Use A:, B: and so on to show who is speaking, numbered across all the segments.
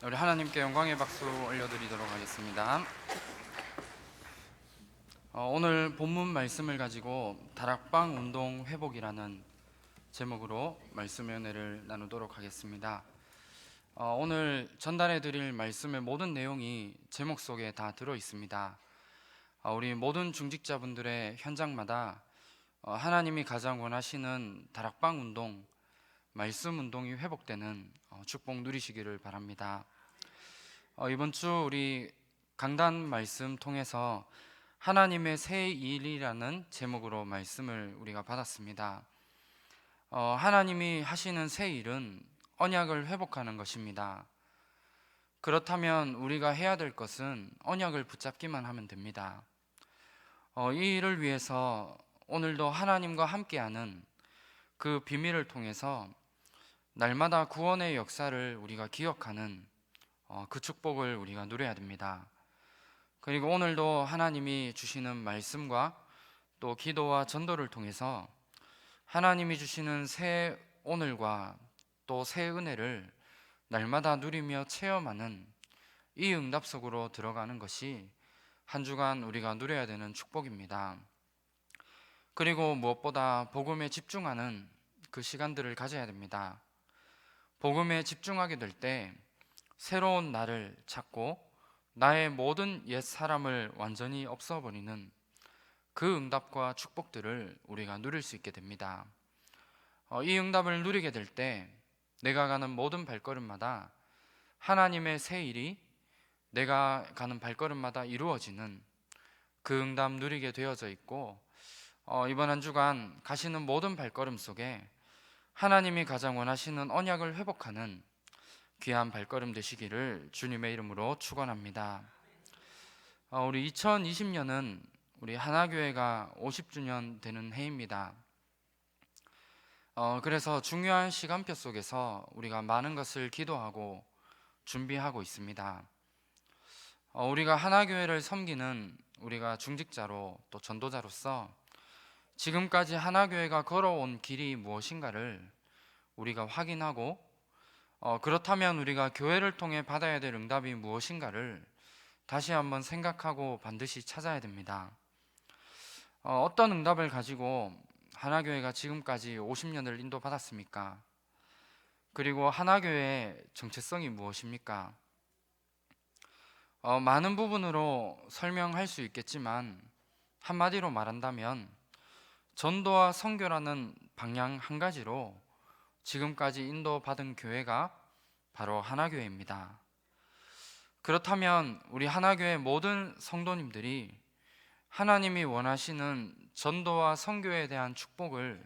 A: 우리 하나님께 영광의 박수 올려드리도록 하겠습니다. 오늘 본문 말씀을 가지고 다락방 운동 회복이라는 제목으로 말씀의 은혜를 나누도록 하겠습니다. 오늘 전달해 드릴 말씀의 모든 내용이 제목 속에 다 들어 있습니다. 우리 모든 중직자분들의 현장마다 하나님이 가장 원하시는 다락방 운동, 말씀 운동이 회복되는 축복 누리시기를 바랍니다. 이번 주 우리 강단 말씀 통해서 하나님의 새 일이라는 제목으로 말씀을 우리가 받았습니다. 하나님이 하시는 새 일은 언약을 회복하는 것입니다. 그렇다면 우리가 해야 될 것은 언약을 붙잡기만 하면 됩니다. 이 일을 위해서 오늘도 하나님과 함께하는 그 비밀을 통해서 날마다 구원의 역사를 우리가 기억하는 그 축복을 우리가 누려야 됩니다. 그리고 오늘도 하나님이 주시는 말씀과 또 기도와 전도를 통해서 하나님이 주시는 새 오늘과 또 새 은혜를 날마다 누리며 체험하는 이 응답 속으로 들어가는 것이 한 주간 우리가 누려야 되는 축복입니다. 그리고 무엇보다 복음에 집중하는 그 시간들을 가져야 됩니다. 복음에 집중하게 될 때 새로운 나를 찾고 나의 모든 옛 사람을 완전히 없어버리는 그 응답과 축복들을 우리가 누릴 수 있게 됩니다. 이 응답을 누리게 될 때 내가 가는 모든 발걸음마다 하나님의 새 일이 내가 가는 발걸음마다 이루어지는 그 응답 누리게 되어져 있고, 이번 한 주간 가시는 모든 발걸음 속에 하나님이 가장 원하시는 언약을 회복하는 귀한 발걸음 되시기를 주님의 이름으로 축원합니다. 우리 2020년은 우리 하나교회가 50주년 되는 해입니다. 그래서 중요한 시간표 속에서 우리가 많은 것을 기도하고 준비하고 있습니다. 우리가 하나교회를 섬기는 우리가 중직자로 또 전도자로서 지금까지 하나교회가 걸어온 길이 무엇인가를 우리가 확인하고, 그렇다면 우리가 교회를 통해 받아야 될 응답이 무엇인가를 다시 한번 생각하고 반드시 찾아야 됩니다. 어떤 응답을 가지고 하나교회가 지금까지 50년을 인도받았습니까? 그리고 하나교회의 정체성이 무엇입니까? 많은 부분으로 설명할 수 있겠지만 한마디로 말한다면 전도와 선교라는 방향 한 가지로 지금까지 인도받은 교회가 바로 하나교회입니다. 그렇다면 우리 하나교회 모든 성도님들이 하나님이 원하시는 전도와 선교에 대한 축복을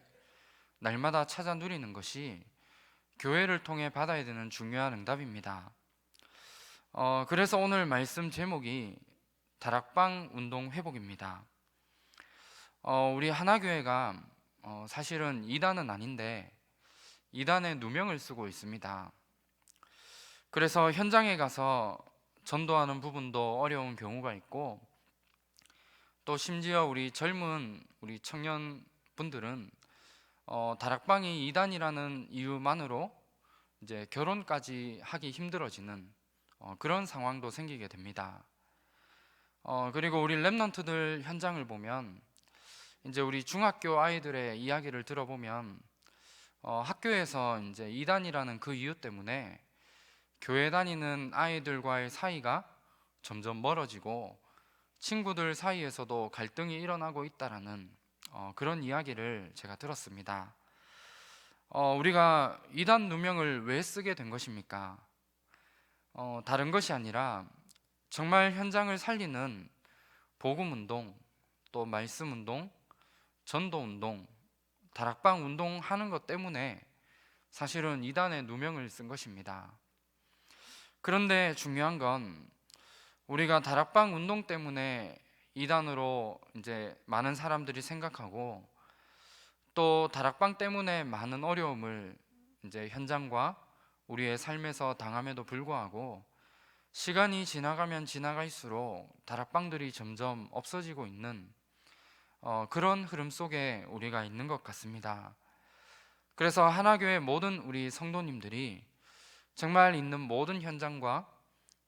A: 날마다 찾아 누리는 것이 교회를 통해 받아야 되는 중요한 응답입니다. 그래서 오늘 말씀 제목이 다락방 운동 회복입니다. 우리 하나교회가 사실은 2단은 아닌데 2단의 누명을 쓰고 있습니다. 그래서 현장에 가서 전도하는 부분도 어려운 경우가 있고, 또 심지어 우리 젊은 우리 청년분들은 다락방이 2단이라는 이유만으로 이제 결혼까지 하기 힘들어지는 그런 상황도 생기게 됩니다. 그리고 우리 랩런트들 현장을 보면 이제 우리 중학교 아이들의 이야기를 들어보면 학교에서 이제 2단이라는 그 이유 때문에 교회 다니는 아이들과의 사이가 점점 멀어지고 친구들 사이에서도 갈등이 일어나고 있다라는 그런 이야기를 제가 들었습니다. 우리가 2단 누명을 왜 쓰게 된 것입니까? 다른 것이 아니라 정말 현장을 살리는 복음 운동, 또 말씀 운동, 전도 운동, 다락방 운동 하는 것 때문에 사실은 2단의 누명을 쓴 것입니다. 그런데 중요한 건 우리가 다락방 운동 때문에 2단으로 이제 많은 사람들이 생각하고, 또 다락방 때문에 많은 어려움을 이제 현장과 우리의 삶에서 당함에도 불구하고 시간이 지나가면 지나갈수록 다락방들이 점점 없어지고 있는 그런 흐름 속에 우리가 있는 것 같습니다. 그래서 하나교회 모든 우리 성도님들이 정말 있는 모든 현장과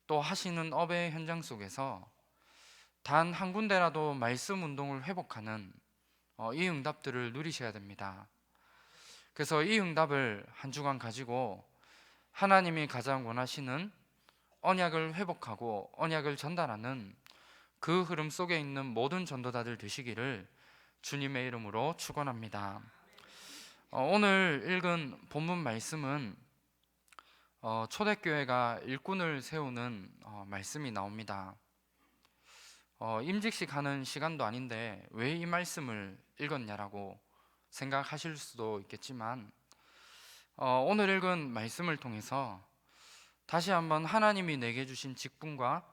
A: 또 하시는 업의 현장 속에서 단 한 군데라도 말씀 운동을 회복하는 이 응답들을 누리셔야 됩니다. 그래서 이 응답을 한 주간 가지고 하나님이 가장 원하시는 언약을 회복하고 언약을 전달하는 그 흐름 속에 있는 모든 전도자들 되시기를 주님의 이름으로 축원합니다. 오늘 읽은 본문 말씀은 초대교회가 일꾼을 세우는 말씀이 나옵니다. 임직식 하는 시간도 아닌데 왜 이 말씀을 읽었냐라고 생각하실 수도 있겠지만 오늘 읽은 말씀을 통해서 다시 한번 하나님이 내게 주신 직분과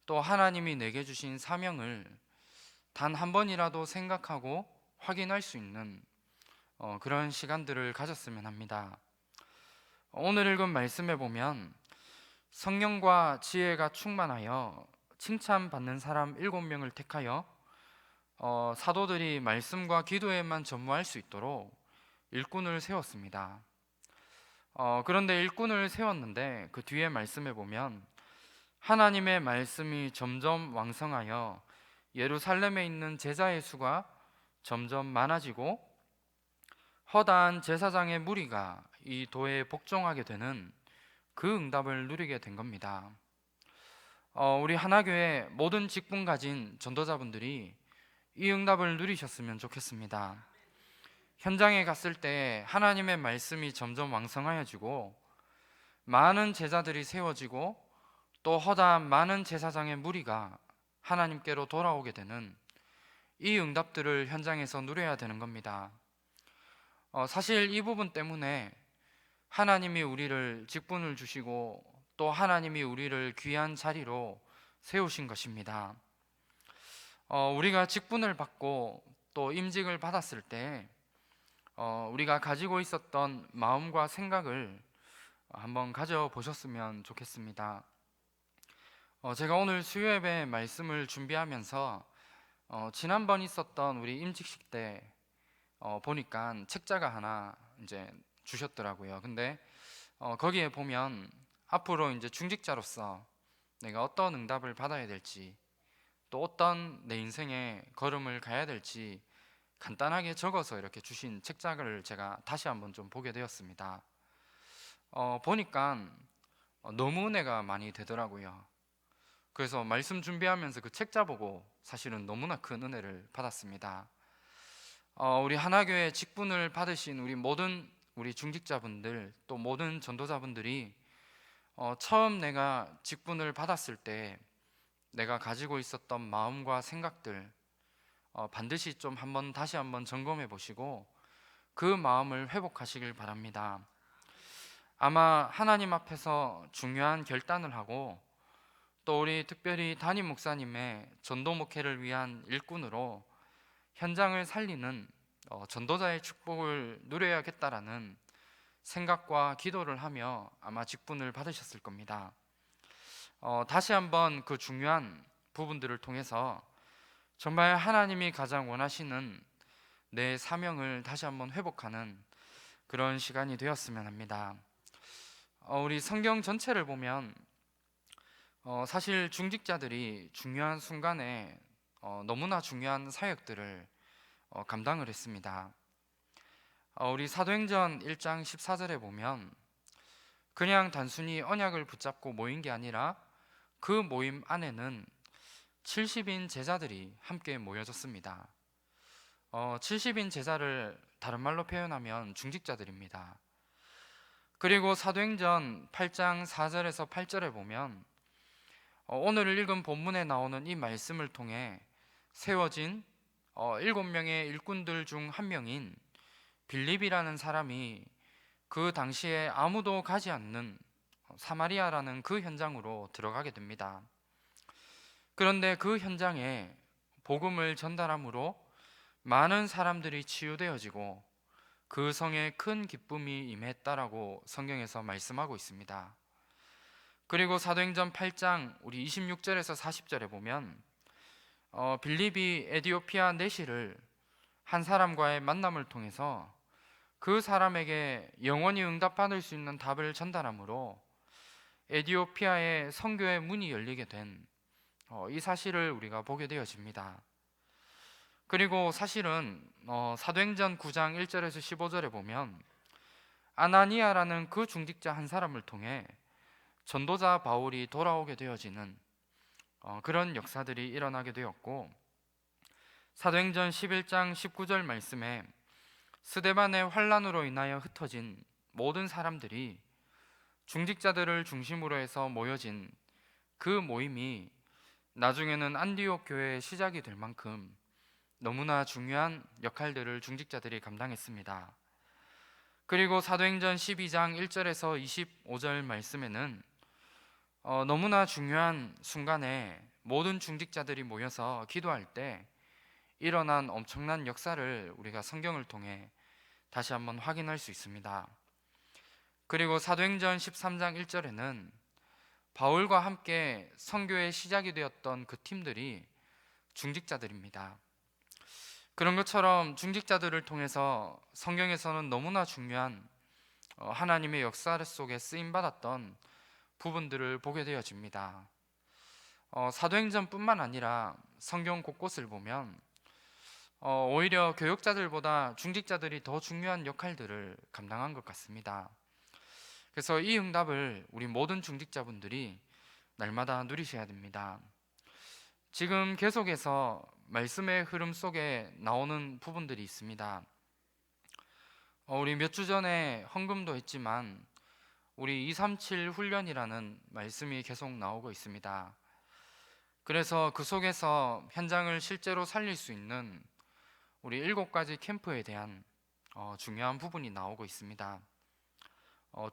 A: 또 하나님이 내게 주신 사명을 단 한 번이라도 생각하고 확인할 수 있는 그런 시간들을 가졌으면 합니다. 오늘 읽은 말씀에 보면 성령과 지혜가 충만하여 칭찬받는 사람 7명을 택하여 사도들이 말씀과 기도에만 전무할 수 있도록 일꾼을 세웠습니다. 그런데 일꾼을 세웠는데 그 뒤에 말씀에 보면 하나님의 말씀이 점점 왕성하여 예루살렘에 있는 제자의 수가 점점 많아지고 허다한 제사장의 무리가 이 도에 복종하게 되는 그 응답을 누리게 된 겁니다. 우리 하나교회 모든 직분 가진 전도자분들이 이 응답을 누리셨으면 좋겠습니다. 현장에 갔을 때 하나님의 말씀이 점점 왕성하여지고 많은 제자들이 세워지고 또 허다한 많은 제사장의 무리가 하나님께로 돌아오게 되는 이 응답들을 현장에서 누려야 되는 겁니다. 사실 이 부분 때문에 하나님이 우리를 직분을 주시고 또 하나님이 우리를 귀한 자리로 세우신 것입니다. 우리가 직분을 받고 또 임직을 받았을 때 우리가 가지고 있었던 마음과 생각을 한번 가져보셨으면 좋겠습니다. 제가 오늘 수요예배 말씀을 준비하면서 지난번 있었던 우리 임직식 때 보니까 책자가 하나 이제 주셨더라고요. 근데 거기에 보면 앞으로 이제 중직자로서 내가 어떤 응답을 받아야 될지 또 어떤 내 인생의 걸음을 가야 될지 간단하게 적어서 이렇게 주신 책자를 제가 다시 한번 좀 보게 되었습니다. 보니까 너무 은혜가 많이 되더라고요. 그래서 말씀 준비하면서 그 책자 보고 사실은 너무나 큰 은혜를 받았습니다. 우리 하나교회 직분을 받으신 우리 모든 우리 중직자분들 또 모든 전도자분들이 처음 내가 직분을 받았을 때 내가 가지고 있었던 마음과 생각들 반드시 좀 다시 한번 점검해 보시고 그 마음을 회복하시길 바랍니다. 아마 하나님 앞에서 중요한 결단을 하고 또 우리 특별히 담임 목사님의 전도 목회를 위한 일꾼으로 현장을 살리는 전도자의 축복을 누려야겠다라는 생각과 기도를 하며 아마 직분을 받으셨을 겁니다. 다시 한번 그 중요한 부분들을 통해서 정말 하나님이 가장 원하시는 내 사명을 다시 한번 회복하는 그런 시간이 되었으면 합니다. 우리 성경 전체를 보면 사실 중직자들이 중요한 순간에 너무나 중요한 사역들을 감당을 했습니다. 우리 사도행전 1장 14절에 보면 그냥 단순히 언약을 붙잡고 모인 게 아니라 그 모임 안에는 70인 제자들이 함께 모여졌습니다. 70인 제자를 다른 말로 표현하면 중직자들입니다. 그리고 사도행전 8장 4절에서 8절에 보면 오늘 읽은 본문에 나오는 이 말씀을 통해 세워진 7명의 일꾼들 중 한 명인 빌립이라는 사람이 그 당시에 아무도 가지 않는 사마리아라는 그 현장으로 들어가게 됩니다. 그런데 그 현장에 복음을 전달함으로 많은 사람들이 치유되어지고 그 성에 큰 기쁨이 임했다라고 성경에서 말씀하고 있습니다. 그리고 사도행전 8장 우리 26절에서 40절에 보면 빌립이 에디오피아 내시를 한 사람과의 만남을 통해서 그 사람에게 영원히 응답받을 수 있는 답을 전달함으로 에티오피아의 선교의 문이 열리게 된 이 사실을 우리가 보게 되어집니다. 그리고 사실은 사도행전 9장 1절에서 15절에 보면 아나니아라는 그 중직자 한 사람을 통해 전도자 바울이 돌아오게 되어지는 그런 역사들이 일어나게 되었고, 사도행전 11장 19절 말씀에 스데반의 환란으로 인하여 흩어진 모든 사람들이 중직자들을 중심으로 해서 모여진 그 모임이 나중에는 안디옥 교회의 시작이 될 만큼 너무나 중요한 역할들을 중직자들이 감당했습니다. 그리고 사도행전 12장 1절에서 25절 말씀에는 너무나 중요한 순간에 모든 중직자들이 모여서 기도할 때 일어난 엄청난 역사를 우리가 성경을 통해 다시 한번 확인할 수 있습니다. 그리고 사도행전 13장 1절에는 바울과 함께 선교의 시작이 되었던 그 팀들이 중직자들입니다. 그런 것처럼 중직자들을 통해서 성경에서는 너무나 중요한 하나님의 역사 속에 쓰임받았던 부분들을 보게 되어집니다. 사도행전뿐만 아니라 성경 곳곳을 보면 오히려 교역자들보다 중직자들이 더 중요한 역할들을 감당한 것 같습니다. 그래서 이 응답을 우리 모든 중직자분들이 날마다 누리셔야 됩니다. 지금 계속해서 말씀의 흐름 속에 나오는 부분들이 있습니다. 우리 몇 주 전에 헌금도 했지만 우리 237 훈련이라는 말씀이 계속 나오고 있습니다. 그래서 그 속에서 현장을 실제로 살릴 수 있는 우리 7가지 캠프에 대한 중요한 부분이 나오고 있습니다.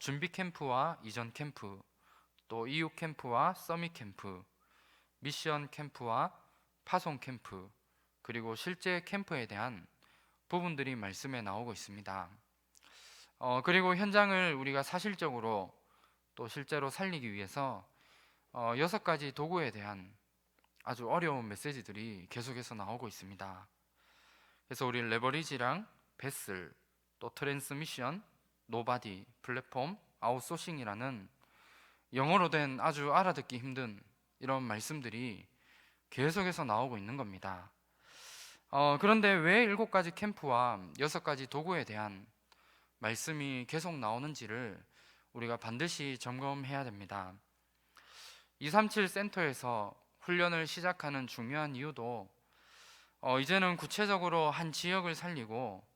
A: 준비 캠프와 이전 캠프, 또 이후 캠프와 서밋 캠프, 미션 캠프와 파송 캠프, 그리고 실제 캠프에 대한 부분들이 말씀에 나오고 있습니다. 그리고 현장을 우리가 사실적으로 또 실제로 살리기 위해서 6가지 도구에 대한 아주 어려운 메시지들이 계속해서 나오고 있습니다. 그래서 우리 레버리지랑 베슬, 또 트랜스미션, 노바디, 플랫폼, 아웃소싱이라는 영어로 된 아주 알아듣기 힘든 이런 말씀들이 계속해서 나오고 있는 겁니다. 그런데 왜 7가지 캠프와 6가지 도구에 대한 말씀이 계속 나오는지를 우리가 반드시 점검해야 됩니다. 237 센터에서 훈련을 시작하는 중요한 이유도 이제는 구체적으로 한 지역을 살리고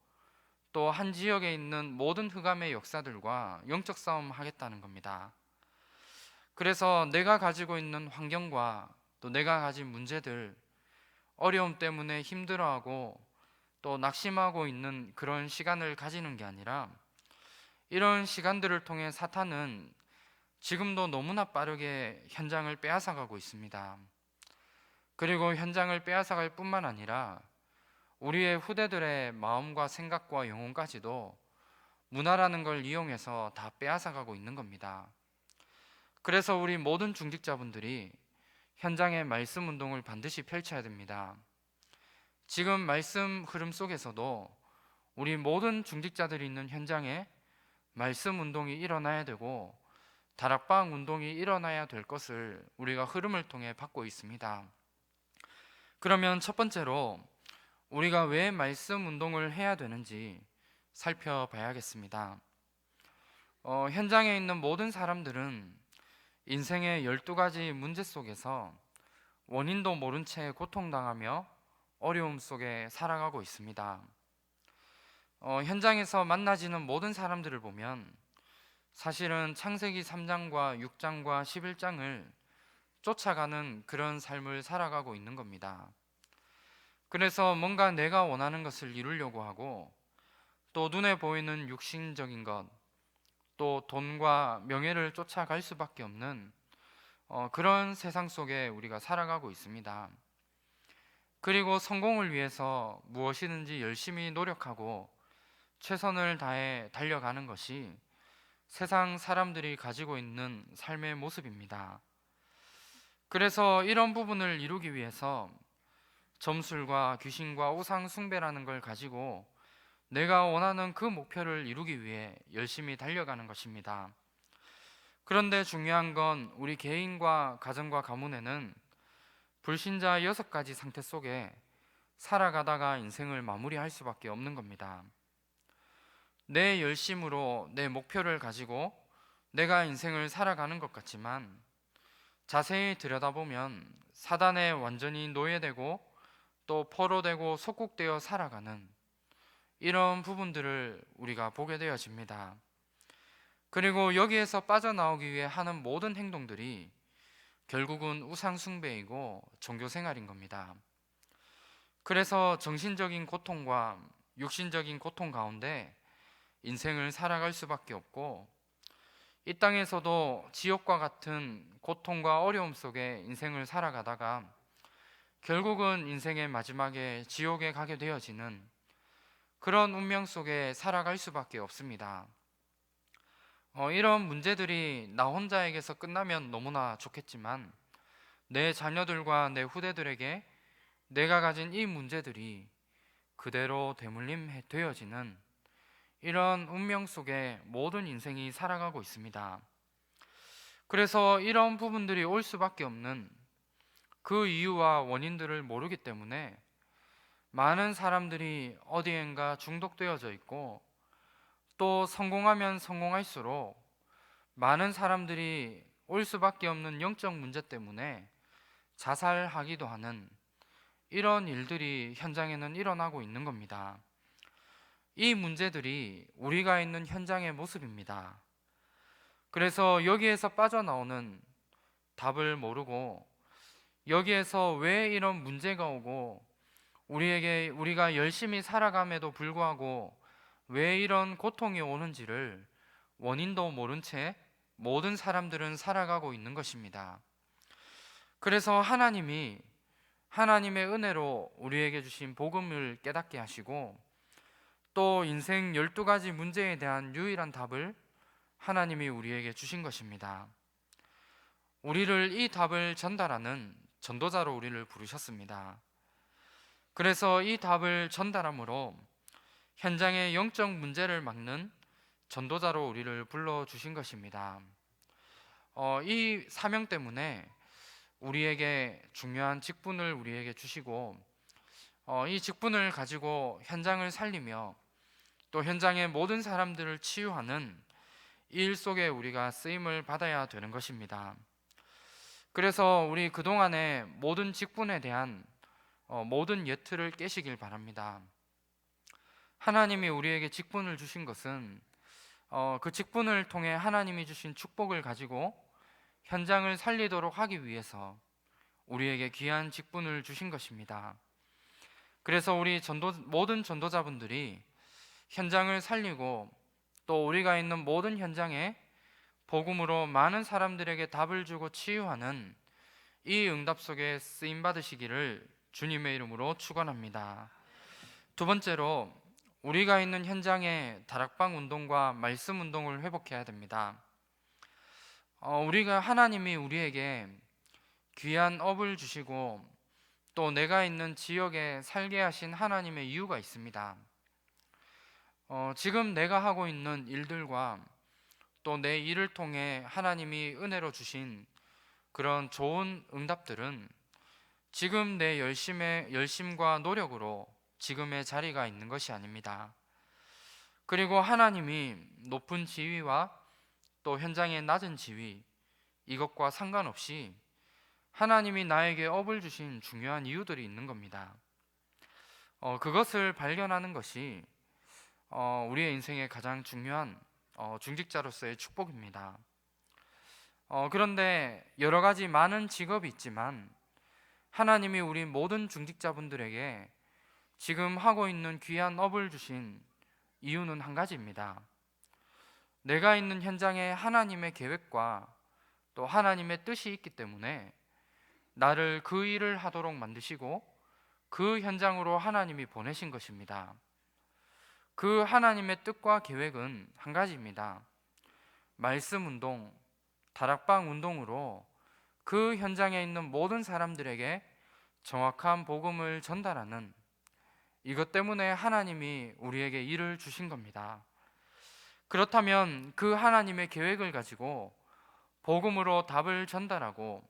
A: 또 한 지역에 있는 모든 흑암의 역사들과 영적 싸움 하겠다는 겁니다. 그래서 내가 가지고 있는 환경과 또 내가 가진 문제들, 어려움 때문에 힘들어하고 또 낙심하고 있는 그런 시간을 가지는 게 아니라, 이런 시간들을 통해 사탄은 지금도 너무나 빠르게 현장을 빼앗아가고 있습니다. 그리고 현장을 빼앗아갈 뿐만 아니라 우리의 후대들의 마음과 생각과 영혼까지도 문화라는 걸 이용해서 다 빼앗아가고 있는 겁니다. 그래서 우리 모든 중직자분들이 현장의 말씀 운동을 반드시 펼쳐야 됩니다. 지금 말씀 흐름 속에서도 우리 모든 중직자들이 있는 현장에 말씀 운동이 일어나야 되고 다락방 운동이 일어나야 될 것을 우리가 흐름을 통해 받고 있습니다. 그러면 첫 번째로 우리가 왜 말씀 운동을 해야 되는지 살펴봐야겠습니다. 현장에 있는 모든 사람들은 인생의 12가지 문제 속에서 원인도 모른 채 고통당하며 어려움 속에 살아가고 있습니다. 현장에서 만나지는 모든 사람들을 보면 사실은 창세기 3장과 6장과 11장을 쫓아가는 그런 삶을 살아가고 있는 겁니다. 그래서 뭔가 내가 원하는 것을 이루려고 하고 또 눈에 보이는 육신적인 것, 또 돈과 명예를 쫓아갈 수밖에 없는 그런 세상 속에 우리가 살아가고 있습니다. 그리고 성공을 위해서 무엇이든지 열심히 노력하고 최선을 다해 달려가는 것이 세상 사람들이 가지고 있는 삶의 모습입니다. 그래서 이런 부분을 이루기 위해서 점술과 귀신과 우상 숭배라는 걸 가지고 내가 원하는 그 목표를 이루기 위해 열심히 달려가는 것입니다. 그런데 중요한 건 우리 개인과 가정과 가문에는 불신자 6가지 상태 속에 살아가다가 인생을 마무리할 수밖에 없는 겁니다. 내 열심으로 내 목표를 가지고 내가 인생을 살아가는 것 같지만 자세히 들여다보면 사단에 완전히 노예되고 또 포로되고 속국되어 살아가는 이런 부분들을 우리가 보게 되어집니다. 그리고 여기에서 빠져나오기 위해 하는 모든 행동들이 결국은 우상숭배이고 종교생활인 겁니다. 그래서 정신적인 고통과 육신적인 고통 가운데 인생을 살아갈 수밖에 없고 이 땅에서도 지옥과 같은 고통과 어려움 속에 인생을 살아가다가 결국은 인생의 마지막에 지옥에 가게 되어지는 그런 운명 속에 살아갈 수밖에 없습니다. 이런 문제들이 나 혼자에게서 끝나면 너무나 좋겠지만 내 자녀들과 내 후대들에게 내가 가진 이 문제들이 그대로 대물림 되어지는 이런 운명 속에 모든 인생이 살아가고 있습니다. 그래서 이런 부분들이 올 수밖에 없는 그 이유와 원인들을 모르기 때문에 많은 사람들이 어디엔가 중독되어져 있고 또 성공하면 성공할수록 많은 사람들이 올 수밖에 없는 영적 문제 때문에 자살하기도 하는 이런 일들이 현장에는 일어나고 있는 겁니다. 이 문제들이 우리가 있는 현장의 모습입니다. 그래서 여기에서 빠져나오는 답을 모르고 여기에서 왜 이런 문제가 오고 우리가 열심히 살아감에도 불구하고 왜 이런 고통이 오는지를 원인도 모른 채 모든 사람들은 살아가고 있는 것입니다. 그래서 하나님이 하나님의 은혜로 우리에게 주신 복음을 깨닫게 하시고 또 인생 12가지 문제에 대한 유일한 답을 하나님이 우리에게 주신 것입니다. 우리를 이 답을 전달하는 전도자로 우리를 부르셨습니다. 그래서 이 답을 전달함으로 현장의 영적 문제를 막는 전도자로 우리를 불러주신 것입니다. 이 사명 때문에 우리에게 중요한 직분을 우리에게 주시고 이 직분을 가지고 현장을 살리며 또 현장의 모든 사람들을 치유하는 이 일 속에 우리가 쓰임을 받아야 되는 것입니다. 그래서 우리 그동안의 모든 직분에 대한 모든 예틀을 깨시길 바랍니다. 하나님이 우리에게 직분을 주신 것은 그 직분을 통해 하나님이 주신 축복을 가지고 현장을 살리도록 하기 위해서 우리에게 귀한 직분을 주신 것입니다. 그래서 우리 모든 전도자분들이 현장을 살리고 또 우리가 있는 모든 현장에 복음으로 많은 사람들에게 답을 주고 치유하는 이 응답 속에 쓰임 받으시기를 주님의 이름으로 축원합니다. 두 번째로 우리가 있는 현장에 다락방 운동과 말씀 운동을 회복해야 됩니다. 하나님이 우리에게 귀한 업을 주시고 또 내가 있는 지역에 살게 하신 하나님의 이유가 있습니다. 지금 내가 하고 있는 일들과 또 내 일을 통해 하나님이 은혜로 주신 그런 좋은 응답들은 지금 내 열심과 노력으로 지금의 자리가 있는 것이 아닙니다. 그리고 하나님이 높은 지위와 또 현장의 낮은 지위 이것과 상관없이 하나님이 나에게 업을 주신 중요한 이유들이 있는 겁니다. 그것을 발견하는 것이 우리의 인생의 가장 중요한 중직자로서의 축복입니다. 그런데 여러 가지 많은 직업이 있지만 하나님이 우리 모든 중직자분들에게 지금 하고 있는 귀한 업을 주신 이유는 한 가지입니다. 내가 있는 현장에 하나님의 계획과 또 하나님의 뜻이 있기 때문에 나를 그 일을 하도록 만드시고 그 현장으로 하나님이 보내신 것입니다. 그 하나님의 뜻과 계획은 한 가지입니다. 말씀 운동, 다락방 운동으로 그 현장에 있는 모든 사람들에게 정확한 복음을 전달하는 이것 때문에 하나님이 우리에게 일을 주신 겁니다. 그렇다면 그 하나님의 계획을 가지고 복음으로 답을 전달하고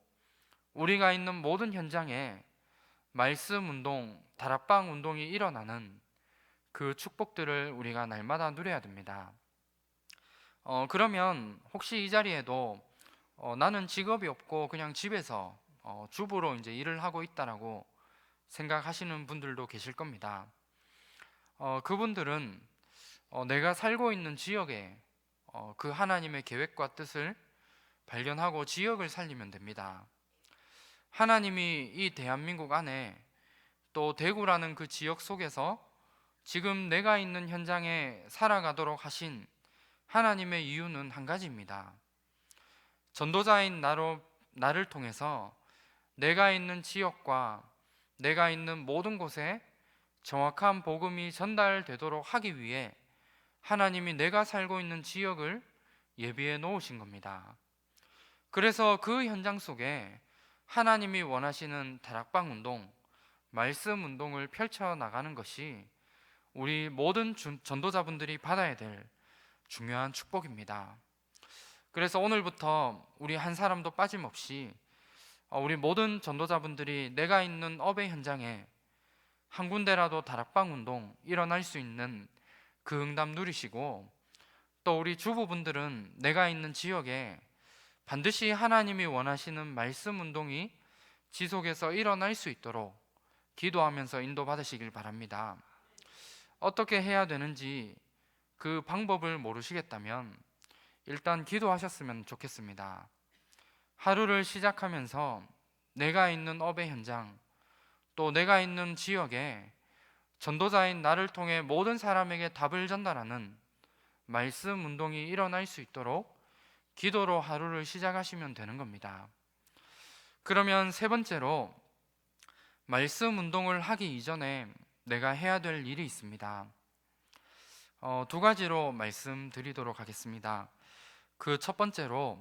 A: 우리가 있는 모든 현장에 말씀 운동, 다락방 운동이 일어나는 그 축복들을 우리가 날마다 누려야 됩니다. 그러면 혹시 이 자리에도 나는 직업이 없고 그냥 집에서 주부로 이제 일을 하고 있다라고 생각하시는 분들도 계실 겁니다. 그분들은 내가 살고 있는 지역에 그 하나님의 계획과 뜻을 발견하고 지역을 살리면 됩니다. 하나님이 이 대한민국 안에 또 대구라는 그 지역 속에서 지금 내가 있는 현장에 살아가도록 하신 하나님의 이유는 한 가지입니다. 전도자인 나를 통해서 내가 있는 지역과 내가 있는 모든 곳에 정확한 복음이 전달되도록 하기 위해 하나님이 내가 살고 있는 지역을 예비해 놓으신 겁니다. 그래서 그 현장 속에 하나님이 원하시는 다락방 운동, 말씀 운동을 펼쳐 나가는 것이 우리 모든 전도자분들이 받아야 될 중요한 축복입니다. 그래서 오늘부터 우리 한 사람도 빠짐없이 우리 모든 전도자분들이 내가 있는 업의 현장에 한 군데라도 다락방 운동 일어날 수 있는 그 응답 누리시고, 또 우리 주부분들은 내가 있는 지역에 반드시 하나님이 원하시는 말씀 운동이 지속해서 일어날 수 있도록 기도하면서 인도받으시길 바랍니다. 어떻게 해야 되는지 그 방법을 모르시겠다면 일단 기도하셨으면 좋겠습니다. 하루를 시작하면서 내가 있는 업의 현장, 또 내가 있는 지역에 전도자인 나를 통해 모든 사람에게 답을 전달하는 말씀 운동이 일어날 수 있도록 기도로 하루를 시작하시면 되는 겁니다. 그러면 세 번째로, 말씀 운동을 하기 이전에 내가 해야 될 일이 있습니다. 두 가지로 말씀드리도록 하겠습니다. 그 첫 번째로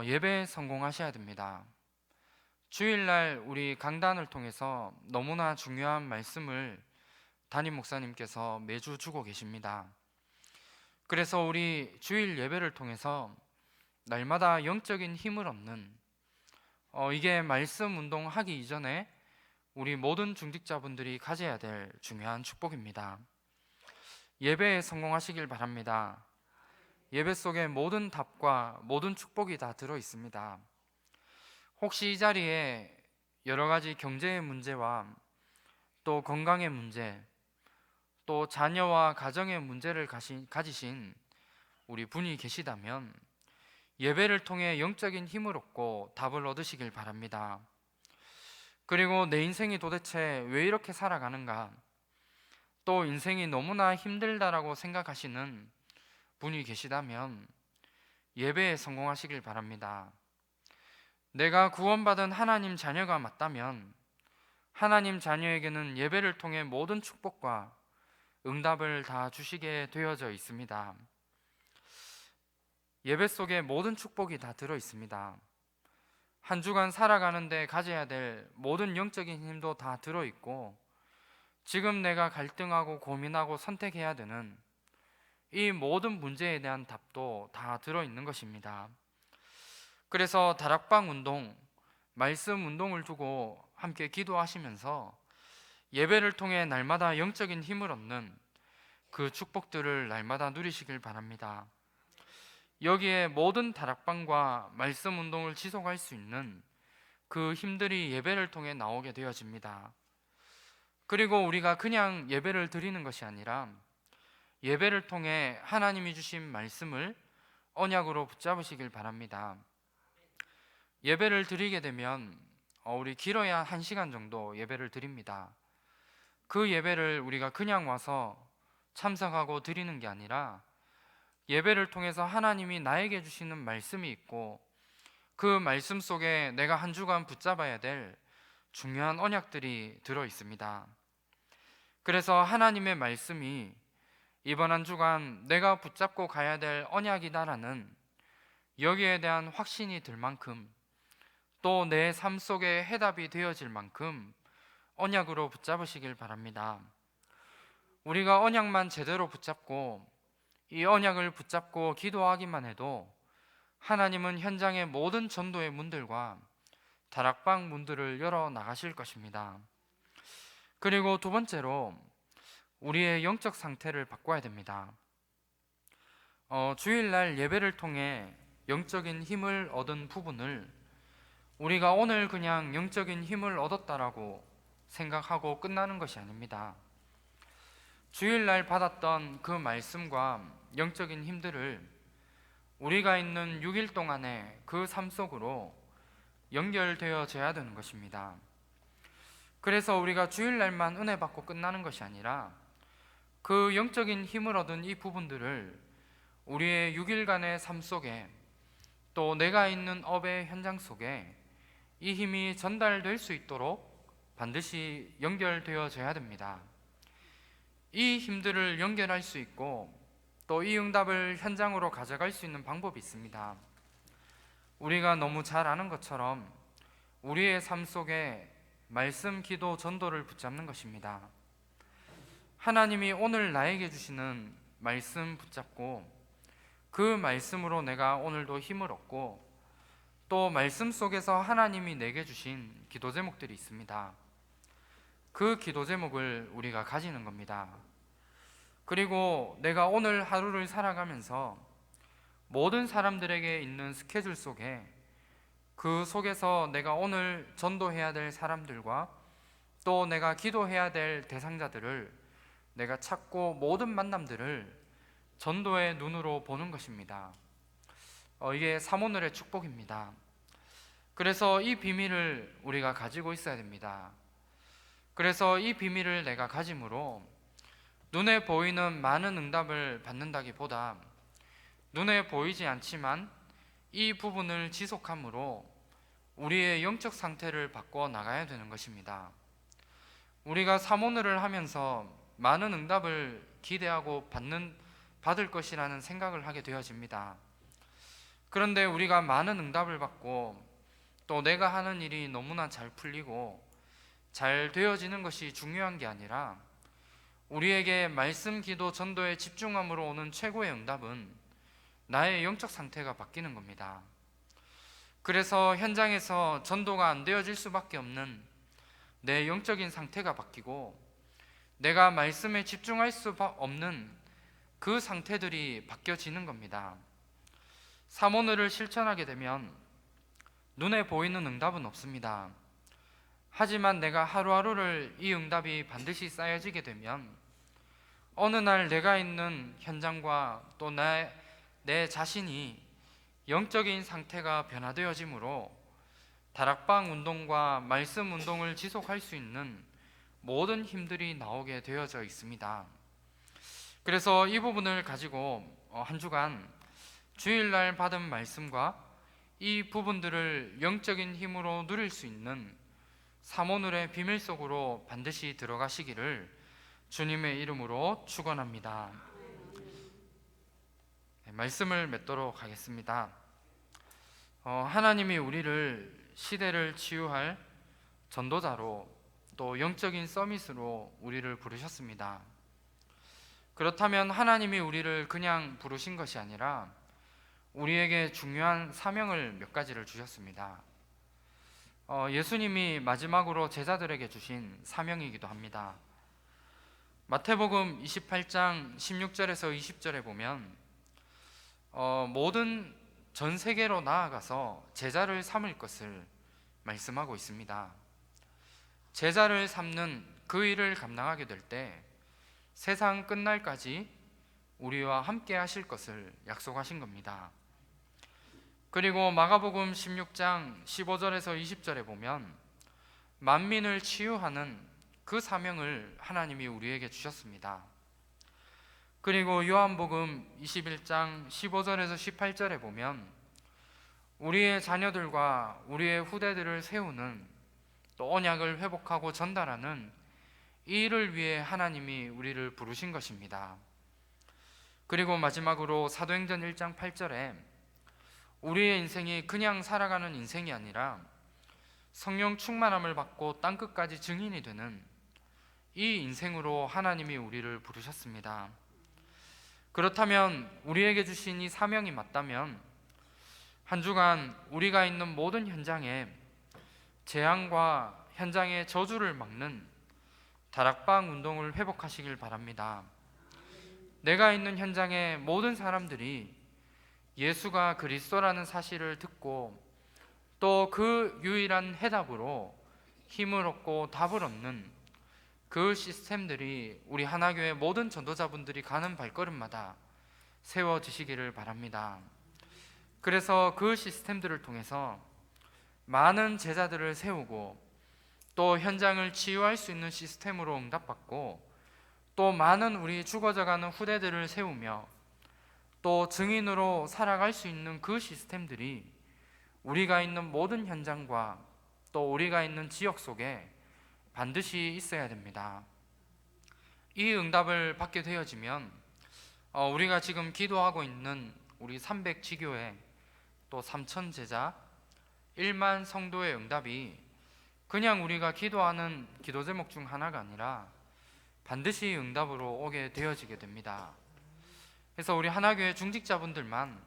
A: 예배에 성공하셔야 됩니다. 주일날 우리 강단을 통해서 너무나 중요한 말씀을 담임 목사님께서 매주 주고 계십니다. 그래서 우리 주일 예배를 통해서 날마다 영적인 힘을 얻는 이게 말씀 운동하기 이전에 우리 모든 중직자분들이 가져야 될 중요한 축복입니다. 예배에 성공하시길 바랍니다. 예배 속에 모든 답과 모든 축복이 다 들어 있습니다. 혹시 이 자리에 여러 가지 경제의 문제와 또 건강의 문제, 또 자녀와 가정의 문제를 가지신 우리 분이 계시다면 예배를 통해 영적인 힘을 얻고 답을 얻으시길 바랍니다. 그리고 내 인생이 도대체 왜 이렇게 살아가는가, 또 인생이 너무나 힘들다라고 생각하시는 분이 계시다면 예배에 성공하시길 바랍니다. 내가 구원받은 하나님 자녀가 맞다면 하나님 자녀에게는 예배를 통해 모든 축복과 응답을 다 주시게 되어져 있습니다. 예배 속에 모든 축복이 다 들어 있습니다. 한 주간 살아가는데 가져야 될 모든 영적인 힘도 다 들어 있고, 지금 내가 갈등하고 고민하고 선택해야 되는 이 모든 문제에 대한 답도 다 들어 있는 것입니다. 그래서 다락방 운동, 말씀 운동을 두고 함께 기도하시면서 예배를 통해 날마다 영적인 힘을 얻는 그 축복들을 날마다 누리시길 바랍니다. 여기에 모든 다락방과 말씀 운동을 지속할 수 있는 그 힘들이 예배를 통해 나오게 되어집니다. 그리고 우리가 그냥 예배를 드리는 것이 아니라 예배를 통해 하나님이 주신 말씀을 언약으로 붙잡으시길 바랍니다. 예배를 드리게 되면 우리 길어야 1시간 정도 예배를 드립니다. 그 예배를 우리가 그냥 와서 참석하고 드리는 게 아니라 예배를 통해서 하나님이 나에게 주시는 말씀이 있고, 그 말씀 속에 내가 한 주간 붙잡아야 될 중요한 언약들이 들어 있습니다. 그래서 하나님의 말씀이 이번 한 주간 내가 붙잡고 가야 될 언약이다라는 여기에 대한 확신이 들 만큼, 또 내 삶 속에 해답이 되어질 만큼 언약으로 붙잡으시길 바랍니다. 우리가 언약만 제대로 붙잡고 이 언약을 붙잡고 기도하기만 해도 하나님은 현장의 모든 전도의 문들과 다락방 문들을 열어 나가실 것입니다. 그리고 두 번째로 우리의 영적 상태를 바꿔야 됩니다. 주일날 예배를 통해 영적인 힘을 얻은 부분을 우리가 오늘 그냥 영적인 힘을 얻었다라고 생각하고 끝나는 것이 아닙니다. 주일날 받았던 그 말씀과 영적인 힘들을 우리가 있는 6일 동안의 그 삶 속으로 연결되어져야 되는 것입니다. 그래서 우리가 주일날만 은혜 받고 끝나는 것이 아니라 그 영적인 힘을 얻은 이 부분들을 우리의 6일간의 삶 속에, 또 내가 있는 업의 현장 속에 이 힘이 전달될 수 있도록 반드시 연결되어져야 됩니다. 이 힘들을 연결할 수 있고 또 이 응답을 현장으로 가져갈 수 있는 방법이 있습니다. 우리가 너무 잘 아는 것처럼 우리의 삶 속에 말씀, 기도, 전도를 붙잡는 것입니다. 하나님이 오늘 나에게 주시는 말씀 붙잡고 그 말씀으로 내가 오늘도 힘을 얻고, 또 말씀 속에서 하나님이 내게 주신 기도 제목들이 있습니다. 그 기도 제목을 우리가 가지는 겁니다. 그리고 내가 오늘 하루를 살아가면서 모든 사람들에게 있는 스케줄 속에, 그 속에서 내가 오늘 전도해야 될 사람들과 또 내가 기도해야 될 대상자들을 내가 찾고 모든 만남들을 전도의 눈으로 보는 것입니다. 이게 사모늘의 축복입니다. 그래서 이 비밀을 우리가 가지고 있어야 됩니다. 그래서 이 비밀을 내가 가짐으로 눈에 보이는 많은 응답을 받는다기보다 눈에 보이지 않지만 이 부분을 지속함으로 우리의 영적 상태를 바꿔 나가야 되는 것입니다. 우리가 사모늘을 하면서 많은 응답을 기대하고 받을 것이라는 생각을 하게 되어집니다. 그런데 우리가 많은 응답을 받고 또 내가 하는 일이 너무나 잘 풀리고 잘 되어지는 것이 중요한 게 아니라 우리에게 말씀, 기도, 전도에 집중함으로 오는 최고의 응답은 나의 영적 상태가 바뀌는 겁니다. 그래서 현장에서 전도가 안 되어질 수밖에 없는 내 영적인 상태가 바뀌고 내가 말씀에 집중할 수 없는 그 상태들이 바뀌어지는 겁니다. 사모늘을 실천하게 되면 눈에 보이는 응답은 없습니다. 하지만 내가 하루하루를 이 응답이 반드시 쌓여지게 되면 어느 날 내가 있는 현장과 또 내 자신이 영적인 상태가 변화되어지므로 다락방 운동과 말씀 운동을 지속할 수 있는 모든 힘들이 나오게 되어져 있습니다. 그래서 이 부분을 가지고 한 주간 주일날 받은 말씀과 이 부분들을 영적인 힘으로 누릴 수 있는 사모늘의 비밀 속으로 반드시 들어가시기를 주님의 이름으로 축원합니다. 말씀을 맺도록 하겠습니다. 하나님이 우리를 시대를 치유할 전도자로 또 영적인 서밋으로 우리를 부르셨습니다. 그렇다면 하나님이 우리를 그냥 부르신 것이 아니라 우리에게 중요한 사명을 몇 가지를 주셨습니다. 예수님이 마지막으로 제자들에게 주신 사명이기도 합니다. 마태복음 28장 16절에서 20절에 보면 모든 전 세계로 나아가서 제자를 삼을 것을 말씀하고 있습니다. 제자를 삼는 그 일을 감당하게 될 때 세상 끝날까지 우리와 함께 하실 것을 약속하신 겁니다. 그리고 마가복음 16장 15절에서 20절에 보면 만민을 치유하는 그 사명을 하나님이 우리에게 주셨습니다. 그리고 요한복음 21장 15절에서 18절에 보면 우리의 자녀들과 우리의 후대들을 세우는 또 언약을 회복하고 전달하는 이 일을 위해 하나님이 우리를 부르신 것입니다. 그리고 마지막으로 사도행전 1장 8절에 우리의 인생이 그냥 살아가는 인생이 아니라 성령 충만함을 받고 땅끝까지 증인이 되는 이 인생으로 하나님이 우리를 부르셨습니다. 그렇다면 우리에게 주신 이 사명이 맞다면
B: 한 주간 우리가 있는 모든 현장에 재앙과 현장의 저주를 막는 다락방 운동을 회복하시길 바랍니다. 내가 있는 현장의 모든 사람들이 예수가 그리스도라는 사실을 듣고 또 그 유일한 해답으로 힘을 얻고 답을 얻는 그 시스템들이 우리 하나교회 모든 전도자분들이 가는 발걸음마다 세워지시기를 바랍니다. 그래서 그 시스템들을 통해서 많은 제자들을 세우고 또 현장을 치유할 수 있는 시스템으로 응답받고 또 많은 우리 죽어져가는 후대들을 세우며 또 증인으로 살아갈 수 있는 그 시스템들이 우리가 있는 모든 현장과 또 우리가 있는 지역 속에 반드시 있어야 됩니다. 이 응답을 받게 되어지면 우리가 지금 기도하고 있는 우리 300지교회 또 3천 제자 1만 성도의 응답이 그냥 우리가 기도하는 기도 제목 중 하나가 아니라 반드시 응답으로 오게 되어지게 됩니다. 그래서 우리 하나교회 중직자분들만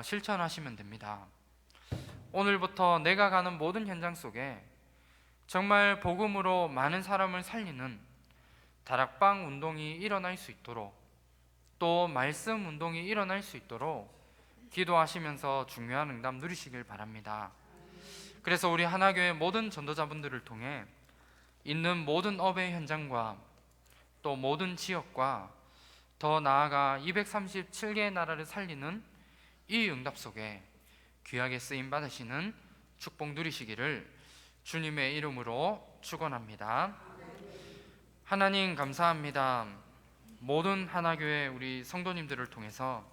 B: 실천하시면 됩니다. 오늘부터 내가 가는 모든 현장 속에 정말 복음으로 많은 사람을 살리는 다락방 운동이 일어날 수 있도록 또 말씀 운동이 일어날 수 있도록 기도하시면서 중요한 응답 누리시길 바랍니다. 그래서 우리 하나교회 모든 전도자분들을 통해 있는 모든 업의 현장과 또 모든 지역과 더 나아가 237개의 나라를 살리는 이 응답 속에 귀하게 쓰임 받으시는 축복 누리시기를 주님의 이름으로 축원합니다. 하나님 감사합니다. 모든 하나교회 우리 성도님들을 통해서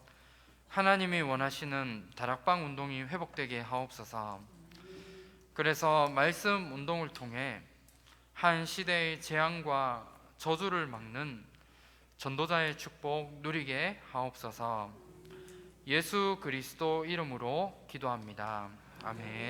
B: 하나님이 원하시는 다락방 운동이 회복되게 하옵소서. 그래서 말씀 운동을 통해 한 시대의 재앙과 저주를 막는 전도자의 축복 누리게 하옵소서. 예수 그리스도 이름으로 기도합니다. 아멘.